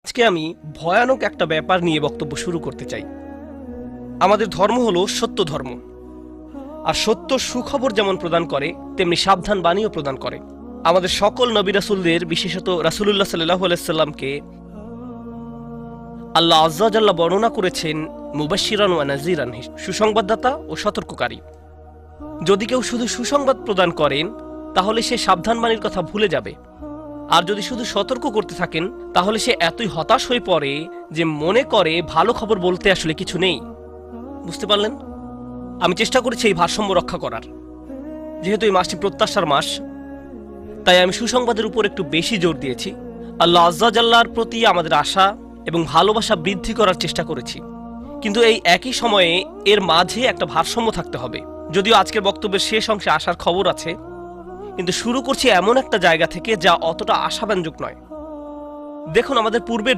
আজকে আমি ভয়ানক একটা ব্যাপার নিয়ে বক্তব্য শুরু করতে চাই। আমাদের ধর্ম হলো সত্য ধর্ম, আর সত্য সুখবর যেমন প্রদান করে তেমনি সাবধান বাণীও প্রদান করে। আমাদের সকল নবী রাসূলদের, বিশেষত রাসূলুল্লাহ সাল্লাল্লাহু আলাইহি সাল্লামকে আল্লাহ আজ্জা ওয়া জাল্লা বর্ণনা করেছেন মুবাশশিরান ওয়া নাযিরান, সুসংবাদদাতা ও সতর্ককারী। যদি কেউ শুধু সুসংবাদ প্রদান করেন তাহলে সে সাবধান বাণীর কথা ভুলে যাবে, আর যদি শুধু সতর্ক করতে থাকেন তাহলে সে এতই হতাশ হয়ে পড়ে যে মনে করে ভালো খবর বলতে আসলে কিছু নেই। বুঝতে পারলেন? আমি চেষ্টা করেছি এই ভারসাম্য রক্ষা করার। যেহেতু এই মাসটি প্রত্যাশার মাস, তাই আমি সুসংবাদের উপর একটু বেশি জোর দিয়েছি। আল্লাহ আজ্জা জাল্লার প্রতি আমাদের আশা এবং ভালোবাসা বৃদ্ধি করার চেষ্টা করেছি, কিন্তু এই একই সময়ে এর মাঝে একটা ভারসাম্য থাকতে হবে। যদিও আজকের বক্তব্যের শেষ অংশে আসার খবর আছে, কিন্তু শুরু করছি এমন একটা জায়গা থেকে যা অতটা আশাব্যঞ্জক নয়। দেখুন, আমাদের পূর্বের